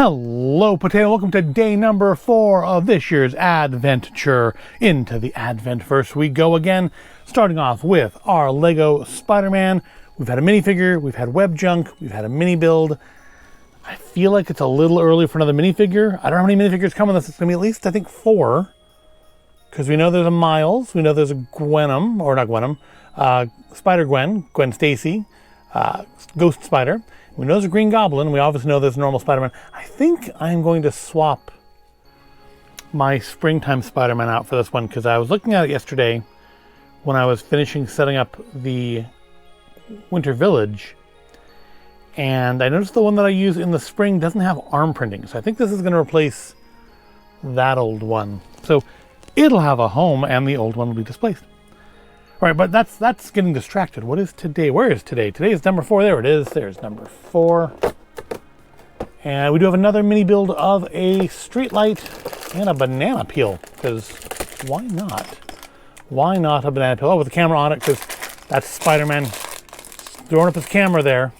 Hello, Potato. Welcome to day number 4 of this year's adventure. Into the Adventverse we go again, starting off with our Lego Spider-Man. We've had a minifigure, we've had web junk, we've had a mini build. I feel like it's a little early for another minifigure. I don't know how many minifigures come with this. It's going to be at least, I think, 4. Because we know there's a Miles, we know there's a Gwenum, or not Gwenum, Spider-Gwen, Gwen Stacy, Ghost Spider. We know there's a Green Goblin. We obviously know there's a normal Spider-Man. I think I'm going to swap my Springtime Spider-Man out for this one because I was looking at it yesterday when I was finishing setting up the Winter Village, and I noticed the one that I use in the spring doesn't have arm printing. So I think this is going to replace that old one. So it'll have a home and the old one will be displaced. All right, but that's getting distracted. What is today? Where is today? Today is number 4. There it is. There's number 4. And we do have another mini build of a street light and a banana peel. Because why not? Why not a banana peel? Oh, with the camera on it, because that's Spider-Man throwing up his camera there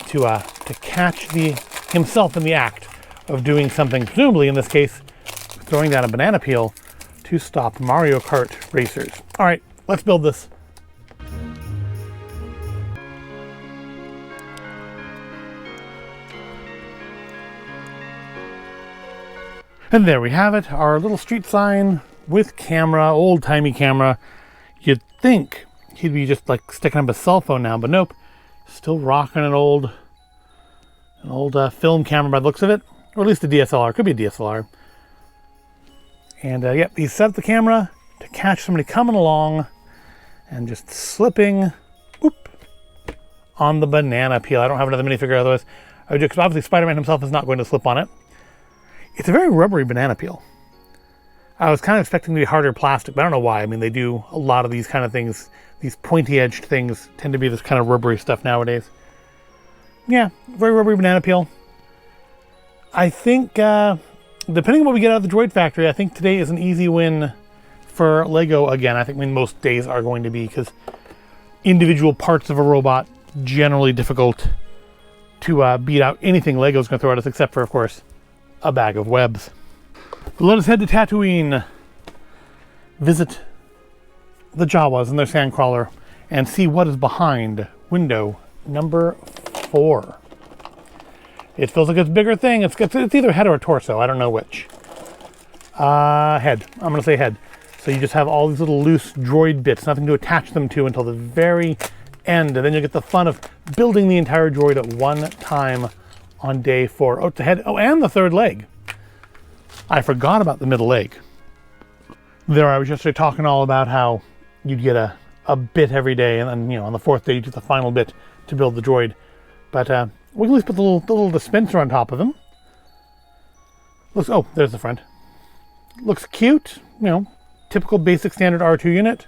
to catch himself in the act of doing something. Presumably, in this case, throwing down a banana peel to stop Mario Kart racers. All right, let's build this. And there we have it, our little street sign with camera, old-timey camera. You'd think he'd be just like sticking up a cell phone now, but nope. Still rocking an old film camera by the looks of it, or at least a DSLR. Could be a DSLR. And yep, he set up the camera to catch somebody coming along and just slipping on the banana peel. I don't have another minifigure otherwise. Because obviously Spider-Man himself is not going to slip on it. It's a very rubbery banana peel. I was kind of expecting to be harder plastic, but I don't know why. I mean, they do a lot of these kind of things. These pointy-edged things tend to be this kind of rubbery stuff nowadays. Yeah, very rubbery banana peel. I think, depending on what we get out of the Droid factory, I think today is an easy win for Lego again. I think most days are going to be, because individual parts of a robot generally difficult to beat out anything Lego's going to throw at us, except for, of course, a bag of webs. Let us head to Tatooine, visit the Jawas and their sandcrawler, and see what is behind window number 4. It feels like it's a bigger thing. It's either head or a torso. I don't know which. Head. I'm going to say head. So you just have all these little loose droid bits, nothing to attach them to until the very end. And then you'll get the fun of building the entire droid at one time on day 4. Oh, it's a head. Oh, and the third leg. I forgot about the middle leg. There I was yesterday talking all about how you'd get a bit every day, and then, on the 4th day you do the final bit to build the droid. But we can at least put the little dispenser on top of them. Oh, there's the front. Looks cute, typical basic standard R2 unit.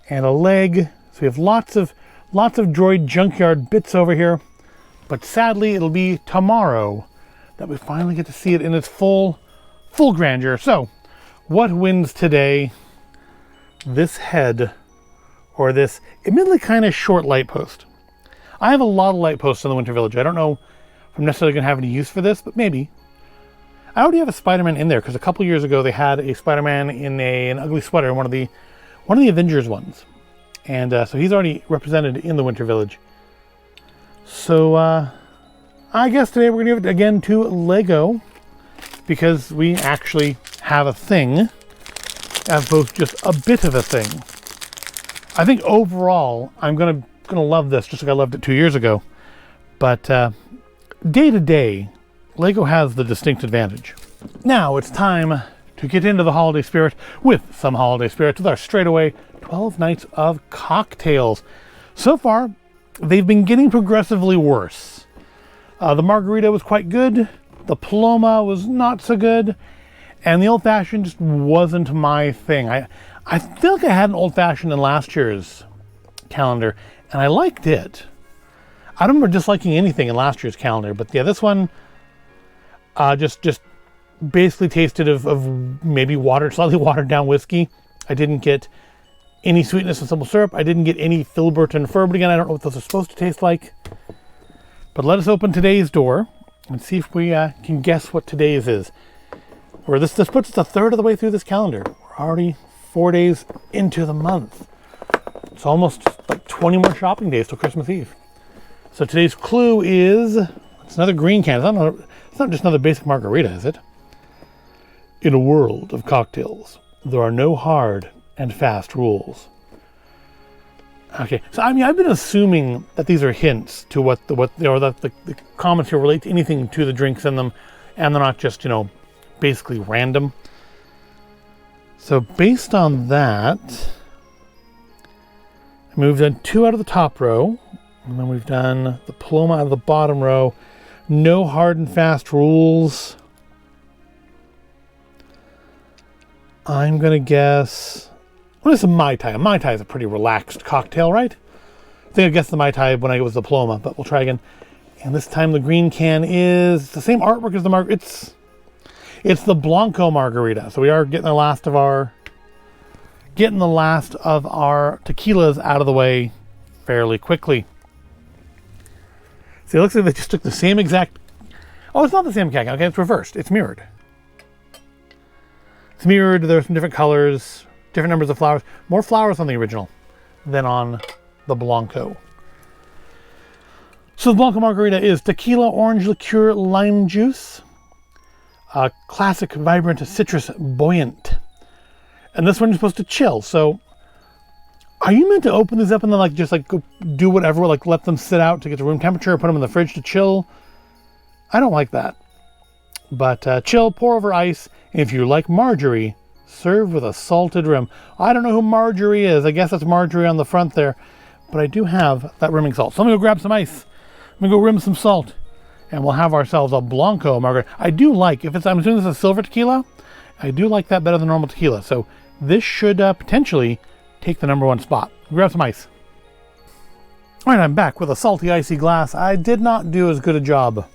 And a leg. So we have lots of droid junkyard bits over here. But sadly, it'll be tomorrow that we finally get to see it in its full grandeur. So, what wins today? This head, or this admittedly kind of short light post. I have a lot of light posts in the Winter Village. I don't know if I'm necessarily going to have any use for this, but maybe. I already have a Spider-Man in there, because a couple years ago they had a Spider-Man in an ugly sweater, one of the Avengers ones. And so he's already represented in the Winter Village. So I guess today we're going to give it again to Lego, because we actually have a thing, as opposed to just a bit of a thing. I think overall I'm going to love this just like I loved it 2 years ago. But day to day, Lego has the distinct advantage. Now it's time to get into the holiday spirit with some holiday spirits with our Straightaway 12 Nights of Cocktails. So far, they've been getting progressively worse. The margarita was quite good. The Paloma was not so good. And the old-fashioned just wasn't my thing. I feel like I had an old-fashioned in last year's calendar, and I liked it. I don't remember disliking anything in last year's calendar, but yeah, this one just basically tasted of maybe slightly watered down whiskey. I didn't get any sweetness of simple syrup. I didn't get any filbert and fur, but again, I don't know what those are supposed to taste like. But let us open today's door Let's see if we can guess what today's is. Or this puts us a third of the way through this calendar. We're already 4 days into the month. It's almost like 20 more shopping days till Christmas Eve. So today's clue is, it's another green can. It's not just another basic margarita, is it? In a world of cocktails, there are no hard and fast rules. Okay, so I mean, I've been assuming that these are hints to that the comments here relate to anything to the drinks in them, and they're not just, basically random. So based on that, we've done 2 out of the top row, and then we've done the Paloma out of the bottom row. No hard and fast rules. I'm going to guess... Well, this is a Mai Tai. A Mai Tai is a pretty relaxed cocktail, right? I think I guessed the Mai Tai when I was the Paloma, but we'll try again. And this time the green can is the same artwork as the margarita. It's the Blanco margarita. So we are getting the last of our tequilas out of the way fairly quickly. See, it looks like they just took the same exact... Oh, it's not the same can. Okay, it's reversed. It's mirrored. It's mirrored. There's some different colors, different numbers of flowers. More flowers on the original than on the Blanco. So the Blanco margarita is tequila, orange liqueur, lime juice, classic, vibrant, citrus, buoyant. And this one is supposed to chill. So are you meant to open these up and then just go do whatever, let them sit out to get to room temperature, or put them in the fridge to chill? I don't like that. But chill, pour over ice, and if you like Marjorie, serve with a salted rim. I don't know who Marjorie is. I guess that's Marjorie on the front there. But I do have that rimming salt. So let me go grab some ice. Let me go rim some salt. And we'll have ourselves a Blanco margarita. I do like, I'm assuming this is silver tequila, I do like that better than normal tequila. So this should potentially take the #1 spot. Grab some ice. All right, I'm back with a salty, icy glass. I did not do as good a job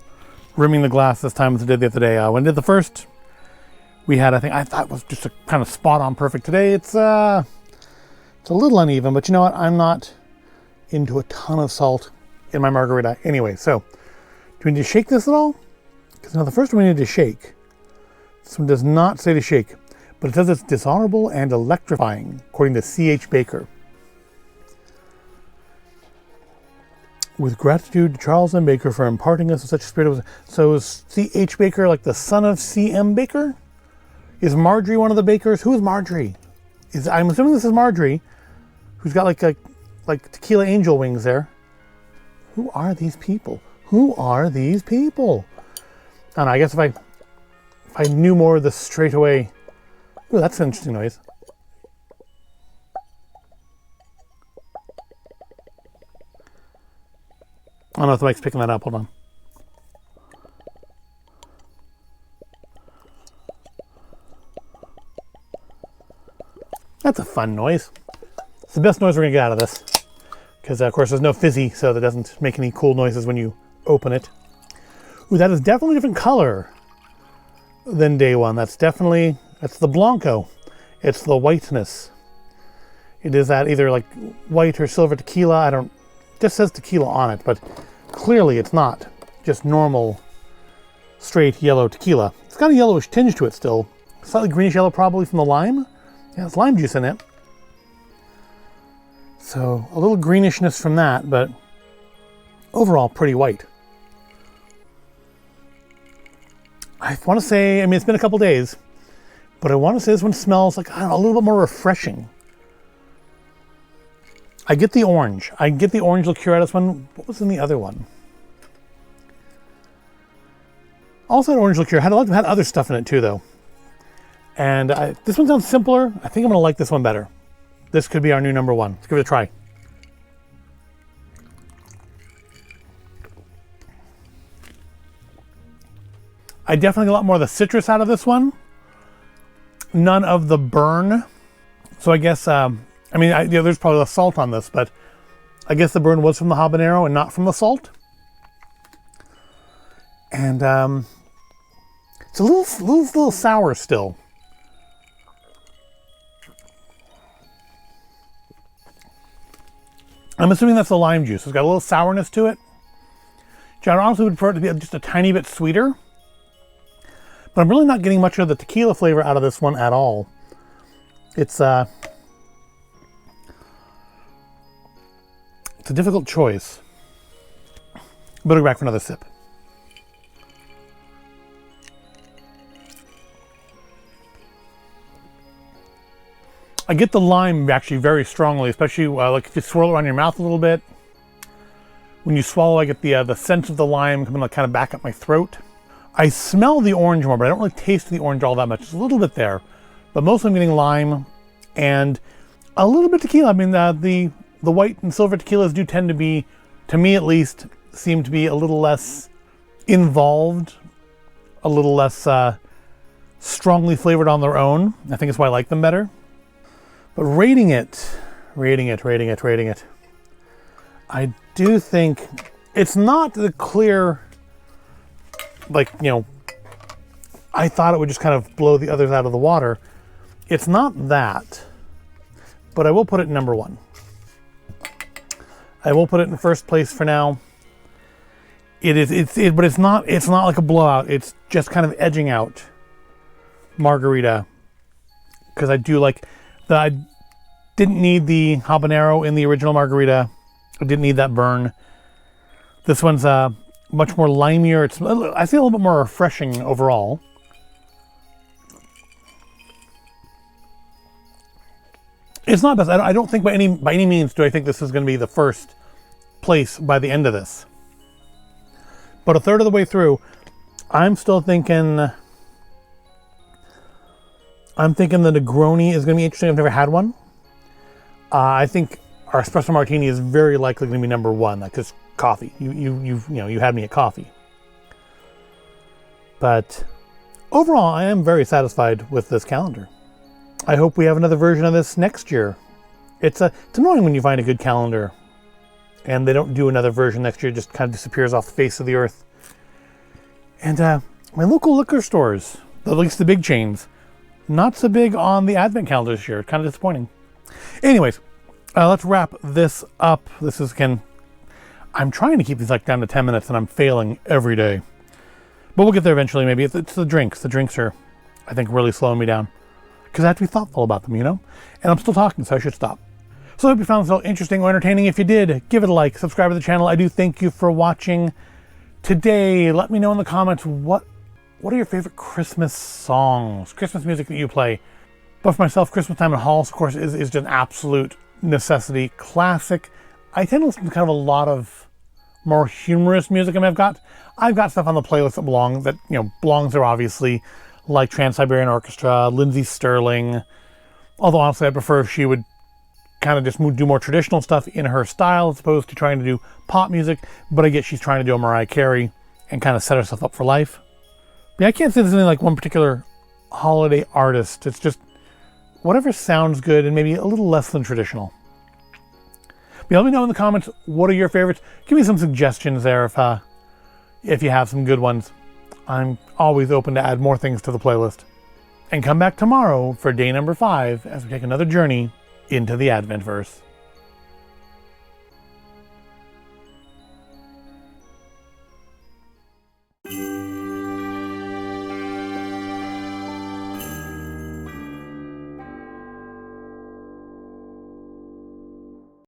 rimming the glass this time as I did the other day. When I did the first, we had, I thought it was just a kind of spot on perfect. Today, it's a little uneven, but you know what? I'm not into a ton of salt in my margarita anyway. So, do we need to shake this at all? Because the first one we need to shake. This one does not say to shake, but it says it's dishonorable and electrifying, according to C.H. Baker. With gratitude to Charles M. Baker for imparting us with such a spirit. So is C.H. Baker like the son of C.M. Baker? Is Marjorie one of the Bakers? Who is Marjorie? I'm assuming this is Marjorie, who's got like tequila angel wings there. Who are these people? Who are these people? I don't know, I guess if I knew more of the Straightaway... Ooh, that's an interesting noise. I don't know if the mic's picking that up. Hold on. That's a fun noise. It's the best noise we're going to get out of this. Because, of course, there's no fizzy, so that doesn't make any cool noises when you open it. Ooh, that is definitely a different color than day one. That's the Blanco. It's the whiteness. It is that either like white or silver tequila. It just says tequila on it, but clearly it's not just normal straight yellow tequila. It's got a yellowish tinge to it still. Slightly greenish yellow, probably from the lime. Yeah, it's lime juice in it. So a little greenishness from that, but overall pretty white. I want to say, it's been a couple days, but I want to say this one smells like, a little bit more refreshing. I get the orange. I get the orange liqueur out of this one. What was in the other one? Also had orange liqueur. Had other stuff in it too, though. And this one sounds simpler. I think I'm going to like this one better. This could be our new #1. Let's give it a try. I definitely get a lot more of the citrus out of this one. None of the burn. So I guess, there's probably less salt on this, but I guess the burn was from the habanero and not from the salt. And it's a little sour still. I'm assuming that's the lime juice. It's got a little sourness to it. I honestly would prefer it to be just a tiny bit sweeter. But I'm really not getting much of the tequila flavor out of this one at all. It's a difficult choice. Better go back for another sip. I get the lime actually very strongly, especially like if you swirl it around your mouth a little bit. When you swallow, I get the sense of the lime coming like kind of back up my throat. I smell the orange more, but I don't really taste the orange all that much. It's a little bit there, but mostly I'm getting lime and a little bit tequila. I mean, the white and silver tequilas do tend to be, to me at least, seem to be a little less involved, a little less strongly flavored on their own. I think that's why I like them better. But rating it, I do think it's not the clear, like, you know, I thought it would just kind of blow the others out of the water. It's not that, but I will put it in number 1. I will put it in first place for now. But it's not like a blowout. It's just kind of edging out margarita, because I do like I didn't need the habanero in the original margarita. I didn't need that burn. This one's much more limier. I feel a little bit more refreshing overall. It's not best. I don't think by any means do I think this is going to be the first place by the end of this. But a third of the way through, I'm still thinking. I'm thinking the Negroni is going to be interesting. I've never had one. I think our espresso martini is very likely going to be number 1. Like just coffee. You had me at coffee. But overall, I am very satisfied with this calendar. I hope we have another version of this next year. It's annoying when you find a good calendar and they don't do another version next year. It just kind of disappears off the face of the earth. And my local liquor stores, at least the big chains, not so big on the advent calendar this year. Kind of disappointing. Anyways, let's wrap this up. This is, again, I'm trying to keep these like down to 10 minutes and I'm failing every day. But we'll get there eventually, maybe. It's the drinks. The drinks are, I think, really slowing me down. Because I have to be thoughtful about them, you know? And I'm still talking, so I should stop. So I hope you found this all interesting or entertaining. If you did, give it a like, subscribe to the channel. I do thank you for watching today. Let me know in the comments what are your favorite Christmas songs, Christmas music that you play. But for myself, Christmas Time at Halls, of course, is just an absolute necessity. Classic. I tend to listen to kind of a lot of more humorous music. I mean, I've got stuff on the playlist that belongs there, obviously, like Trans-Siberian Orchestra, Lindsey Sterling. Although honestly, I prefer if she would kind of just do more traditional stuff in her style as opposed to trying to do pop music. But I get she's trying to do a Mariah Carey and kind of set herself up for life. But yeah, I can't say there's any like one particular holiday artist. It's just whatever sounds good and maybe a little less than traditional. But let me know in the comments, what are your favorites? Give me some suggestions there if you have some good ones. I'm always open to add more things to the playlist. And come back tomorrow for day number 5 as we take another journey into the Adventverse.